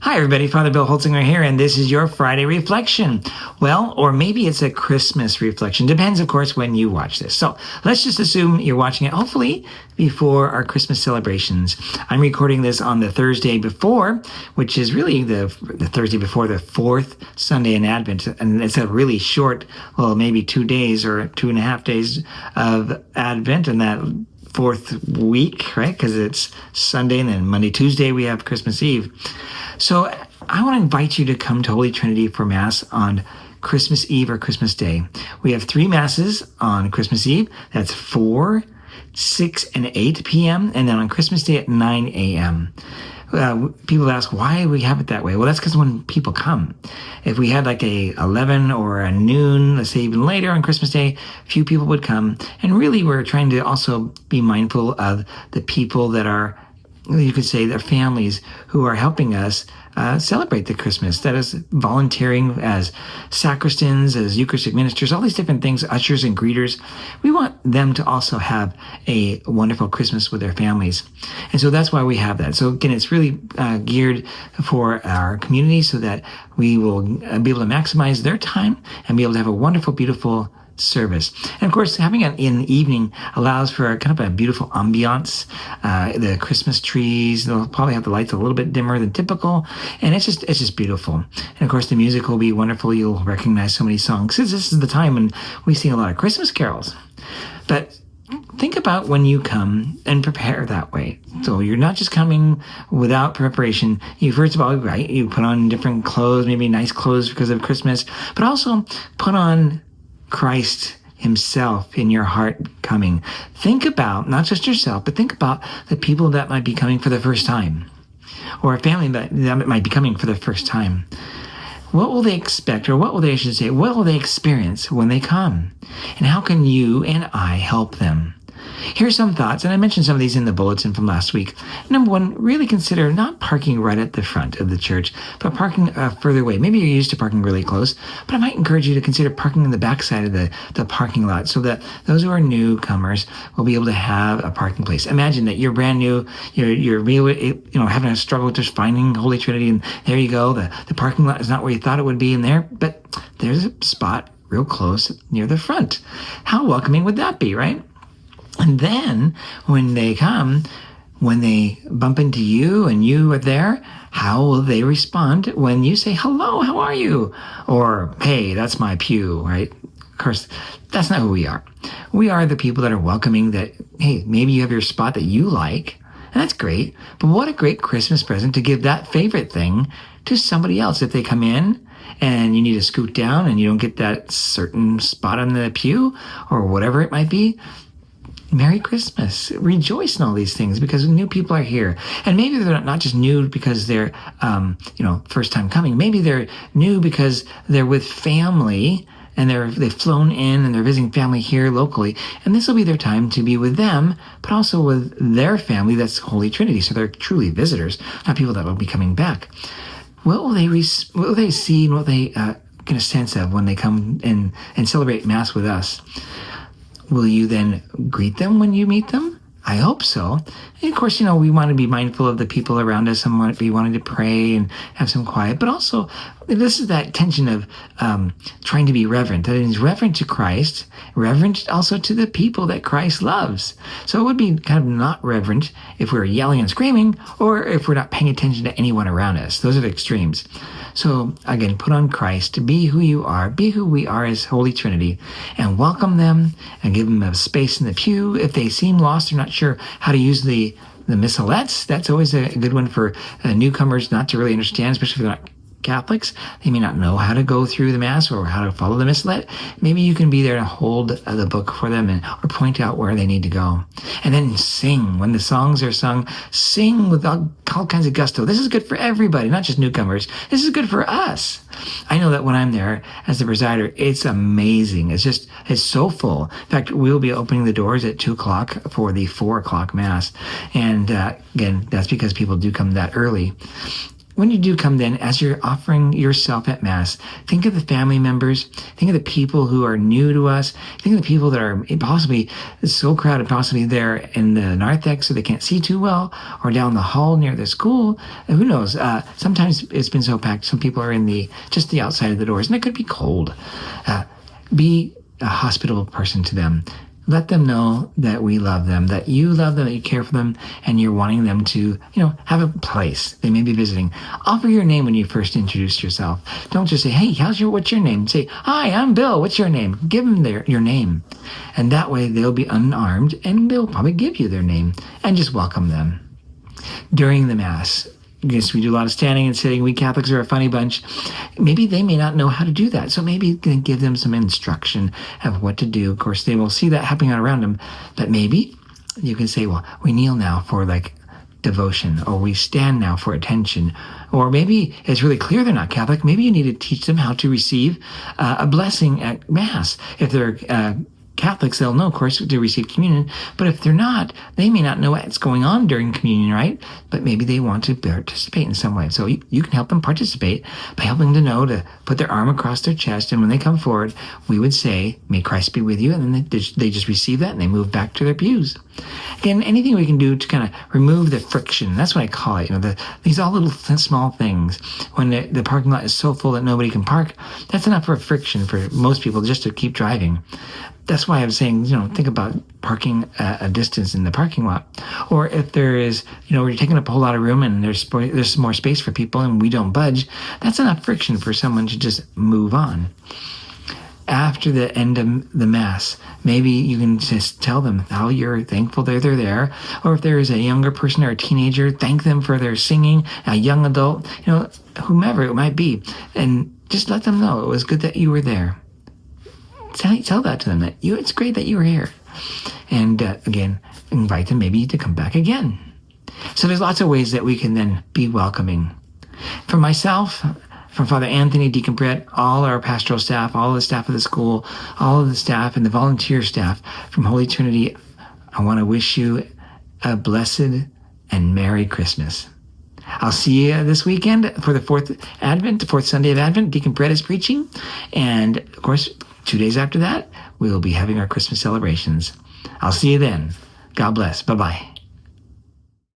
Hi, everybody. Father Bill Holtzinger here, and this is your Friday reflection. Well, or maybe it's a Christmas reflection. Depends, of course, when you watch this. So let's just assume you're watching it, hopefully, before our Christmas celebrations. I'm recording this on the Thursday before, which is really the Thursday before the fourth Sunday in Advent. And it's a really short, well, maybe 2 days or 2.5 days of Advent, and that fourth week, right? Because it's Sunday, and then Monday, Tuesday, we have Christmas Eve. So I want to invite you to come to Holy Trinity for Mass on Christmas Eve or Christmas Day. We have 3 Masses on Christmas Eve. That's 4, 6, and 8 p.m. And then on Christmas Day at 9 a.m. People ask why we have it that way. Well, that's because when people come. If we had like a 11 or a noon, let's say even later on Christmas Day, few people would come. And really we're trying to also be mindful of the people that are, you could say, their families who are helping us celebrate the Christmas. That is volunteering as sacristans, as Eucharistic ministers, all these different things, ushers and greeters. We want them to also have a wonderful Christmas with their families. And so that's why we have that. So again, it's really geared for our community so that we will be able to maximize their time and be able to have a wonderful, beautiful service. And of course, having it in the evening allows for kind of a beautiful ambiance. The Christmas trees, they'll probably have the lights a little bit dimmer than typical, and it's just beautiful. And of course, the music will be wonderful. You'll recognize so many songs. This is the time when we sing a lot of Christmas carols. But think about when you come and prepare that way. So you're not just coming without preparation. You first of all, right, you put on different clothes, maybe nice clothes because of Christmas, but also put on Christ himself in your heart coming. Think about not just yourself, but think about the people that might be coming for the first time, or a family that might be coming for the first time. What will they expect, or what will they experience when they come? And how can you and I help them? Here's some thoughts, and I mentioned some of these in the bulletin from last week. Number 1, really consider not parking right at the front of the church, but parking further away. Maybe you're used to parking really close, but I might encourage you to consider parking in the backside of the parking lot so that those who are newcomers will be able to have a parking place. Imagine that you're brand new, you're really, having a struggle with just finding Holy Trinity, and there you go. The parking lot is not where you thought it would be in there, but there's a spot real close near the front. How welcoming would that be, right? And then when they come, when they bump into you and you are there, how will they respond when you say, hello, how are you? Or, hey, that's my pew, right? Of course, that's not who we are. We are the people that are welcoming that, hey, maybe you have your spot that you like, and that's great. But what a great Christmas present to give that favorite thing to somebody else. If they come in and you need to scoot down and you don't get that certain spot on the pew or whatever it might be, Merry Christmas. Rejoice in all these things because new people are here. And maybe they're not just new because they're, first time coming. Maybe they're new because they're with family and they've flown in and they're visiting family here locally. And this will be their time to be with them, but also with their family. That's Holy Trinity. So they're truly visitors, not people that will be coming back. What will they see and what will they get a sense of when they come and celebrate Mass with us? Will you then greet them when you meet them? I hope so. And of course, we want to be mindful of the people around us and be wanting to pray and have some quiet. But also, this is that tension of trying to be reverent. That is reverent to Christ, reverent also to the people that Christ loves. So it would be kind of not reverent if we're yelling and screaming or if we're not paying attention to anyone around us. Those are the extremes. So again, put on Christ, be who you are, be who we are as Holy Trinity, and welcome them and give them a space in the pew. If they seem lost or not sure how to use the missalettes, that's always a good one for newcomers not to really understand, especially if they're not Catholics. They may not know how to go through the Mass or how to follow the missalette. Maybe you can be there to hold the book for them or point out where they need to go. And then sing. When the songs are sung, sing with all kinds of gusto. This is good for everybody, not just newcomers. This is good for us. I know that when I'm there as the presider, it's amazing. It's so full. In fact, we'll be opening the doors at 2 o'clock for the 4 o'clock Mass. And again, that's because people do come that early. when you do come then, as you're offering yourself at Mass, think of the family members, think of the people who are new to us, think of the people that are possibly so crowded, possibly there in the narthex so they can't see too well, or down the hall near the school. Who knows? Sometimes it's been so packed, some people are in just the outside of the doors, and it could be cold. Be a hospitable person to them. Let them know that we love them, that you love them, that you care for them, and you're wanting them to, have a place they may be visiting. Offer your name when you first introduce yourself. Don't just say, hey, what's your name? Say, hi, I'm Bill. What's your name? Give them your name. And that way they'll be unarmed and they'll probably give you their name and just welcome them. During the Mass, yes, we do a lot of standing and sitting. We Catholics are a funny bunch. Maybe they may not know how to do that. So maybe you can give them some instruction of what to do. Of course, they will see that happening around them. But maybe you can say, well, we kneel now for devotion, or we stand now for attention. Or maybe it's really clear they're not Catholic. Maybe you need to teach them how to receive a blessing at Mass. If they're Catholics, they'll know, of course, to receive communion. But if they're not, they may not know what's going on during communion, right? But maybe they want to participate in some way. So you can help them participate by helping them to know to put their arm across their chest. And when they come forward, we would say, may Christ be with you. And then they just receive that and they move back to their pews. Again, anything we can do to kind of remove the friction. That's what I call it. These all little small things. When the parking lot is so full that nobody can park, that's enough for friction for most people just to keep driving. That's why I'm saying, think about parking a distance in the parking lot. Or if there is, we're taking up a whole lot of room and there's more space for people and we don't budge, that's enough friction for someone to just move on. After the end of the Mass, maybe you can just tell them how you're thankful they're there. Or if there is a younger person or a teenager, thank them for their singing, a young adult, whomever it might be. And just let them know it was good that you were there. Tell that to them, that it's great that you were here. And again, invite them maybe to come back again. So there's lots of ways that we can then be welcoming. For myself, from Father Anthony, Deacon Brett, all our pastoral staff, all the staff of the school, all of the staff and the volunteer staff from Holy Trinity, I want to wish you a blessed and Merry Christmas. I'll see you this weekend for the fourth Sunday of Advent. Deacon Brett is preaching. And of course, 2 days after that, we will be having our Christmas celebrations. I'll see you then. God bless. Bye-bye.